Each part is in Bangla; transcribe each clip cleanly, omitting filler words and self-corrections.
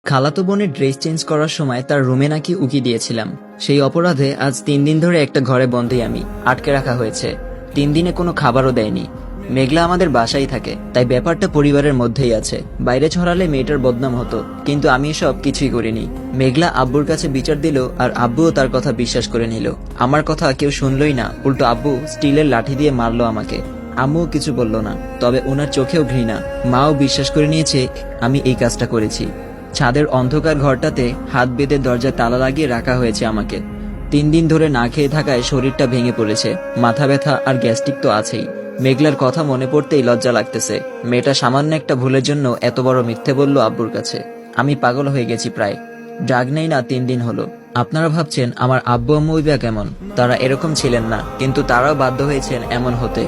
খালাতো বোনের ড্রেস চেঞ্জ করার সময় তার রুমে নাকি উকি দিয়েছিলাম। সেই অপরাধে আজ 3 দিন ধরে একটা ঘরে বন্দী আমি, আটকে রাখা হয়েছে। 3 দিনে কোনো খাবারও দেয়নি। মেঘলা আমাদের বাসায় থাকে, তাই ব্যাপারটা পরিবারের মধ্যেই আছে। বাইরে ছড়ালে মেয়েটার বদনাম হতো, কিন্তু আমি এসব কিছুই করিনি। মেঘলা আব্বুর কাছে বিচার দিল, আর আব্বুও তার কথা বিশ্বাস করে নিল। আমার কথা কেউ শুনলই না, উল্টো আব্বু স্টিলের লাঠি দিয়ে মারলো আমাকে। আম্মুও কিছু বলল না, তবে ওনার চোখেও ঘৃণা। মাও বিশ্বাস করে নিয়েছে আমি এই কাজটা করেছি। ছাদের অন্ধকার ঘরটাতে হাত বেঁধে দরজায় তালা লাগিয়ে রাখা হয়েছে আমাকে। 3 দিন ধরে না খেয়ে থাকায় শরীরটা ভেঙে পড়েছে, মাথা ব্যথা আর গ্যাস্ট্রিক তো আছেই। মেঘলার কথা মনে পড়তেই লজ্জা লাগতেছে। মেয়েটা সামান্য একটা ভুলের জন্য এত বড় মিথ্যে বলল আব্বুর কাছে। আমি পাগল হয়ে গেছি প্রায়। ড্রাগ নেই না 3 দিন হলো। আপনারা ভাবছেন আমার আব্বু আম্মু বা কেমন? তারা এরকম ছিলেন না, কিন্তু তারাও বাধ্য হয়েছেন এমন হতে।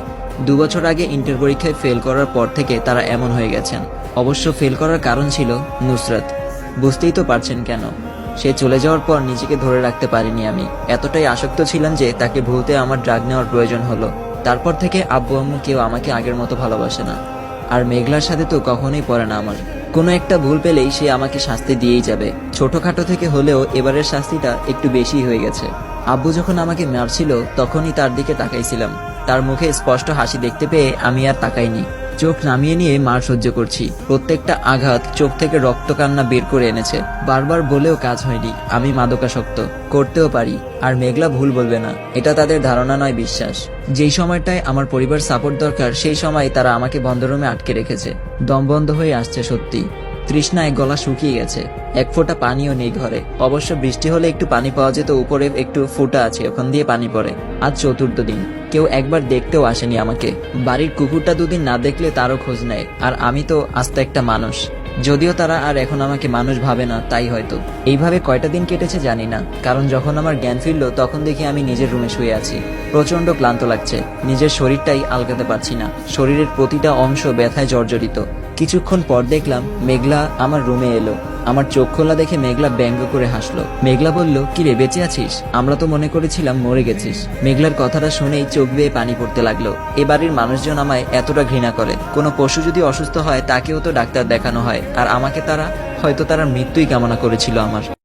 2 বছর আগে ইন্টার পরীক্ষায় ফেল করার পর থেকে তারা এমন হয়ে গেছেন। অবশ্য ফেল করার কারণ ছিল নুসরাত। বুঝতেই তো পারছেন কেন। সে চলে যাওয়ার পর নিজেকে ধরে রাখতে পারিনি আমি। এতটাই আসক্ত ছিলাম যে তাকে ভুলতে আমার ড্রাগ নেওয়ার প্রয়োজন হলো। তারপর থেকে আব্বু আম্মু কেউ আমাকে আগের মতো ভালোবাসে না। আর মেঘলার সাথে তো কখনোই পড়ে না আমার। কোনো একটা ভুল পেলেই সে আমাকে শাস্তি দিয়েই যাবে। ছোটখাটো থেকে হলেও এবারের শাস্তিটা একটু বেশি হয়ে গেছে। আব্বু যখন আমাকে মারছিল তখনই তার দিকে তাকাইছিলাম। তার মুখে স্পষ্ট হাসি দেখতে পেয়ে আমি আর তাকাইনি। চোখ নামিয়ে নিয়ে মার সহ্য করছি। প্রত্যেকটা আঘাত চোখ থেকে রক্ত কান্না বের করে এনেছে। বারবার বলেও কাজ হয়নি আমি মাদকাসক্ত, করতেও পারি। আর মেঘলা ভুল বলবে না, এটা তাদের ধারণা নয়, বিশ্বাস। যেই সময়টায় আমার পরিবার সাপোর্ট দরকার, সেই সময় তারা আমাকে বন্ধ রুমে আটকে রেখেছে। দম বন্ধ হয়ে আসছে সত্যি। তৃষ্ণায় গলা শুকিয়ে গেছে। এক ফোঁটা পানিও নেই ঘরে। অবশ্য বৃষ্টি হলে একটু পানি পাওয়া যেত, উপরে একটু ফুটা আছে, ওখান দিয়ে পানি পড়ে। আজ 4র্থ দিন, কেউ একবার দেখতেও আসেনি আমাকে। বাড়ির কুকুরটা 2 দিন না দেখলে তারও খোঁজ নেয়। আর আমি তো আস্ত একটা মানুষ। যদিও তারা আর এখন আমাকে মানুষ ভাবে না, তাই হয়তো। এইভাবে কয়টা দিন কেটেছে জানি না, কারণ যখন আমার জ্ঞান ফিরল তখন দেখি আমি নিজের রুমে শুয়ে আছি। প্রচন্ড ক্লান্ত লাগছে, নিজের শরীরটাই আলগাতে পারছি না। শরীরের প্রতিটা অংশ ব্যথায় জর্জরিত। কিছুক্ষণ পর দেখলাম মেঘলা আমার রুমে এলো। আমার চোখ খোলা দেখে মেঘলা ব্যঙ্গ করে হাসলো। মেঘলা বলল, কিরে বেঁচে আছিস? আমরা তো মনে করেছিলাম মরে গেছিস। মেঘলার কথাটা শুনেই চোখ বেয়ে পানি পড়তে লাগলো। এ বাড়ির মানুষজন আমায় এতটা ঘৃণা করে। কোনো পশু যদি অসুস্থ হয় তাকেও তো ডাক্তার দেখানো হয়, আর আমাকে হয়তো তারা মৃত্যুই কামনা করেছিল আমার।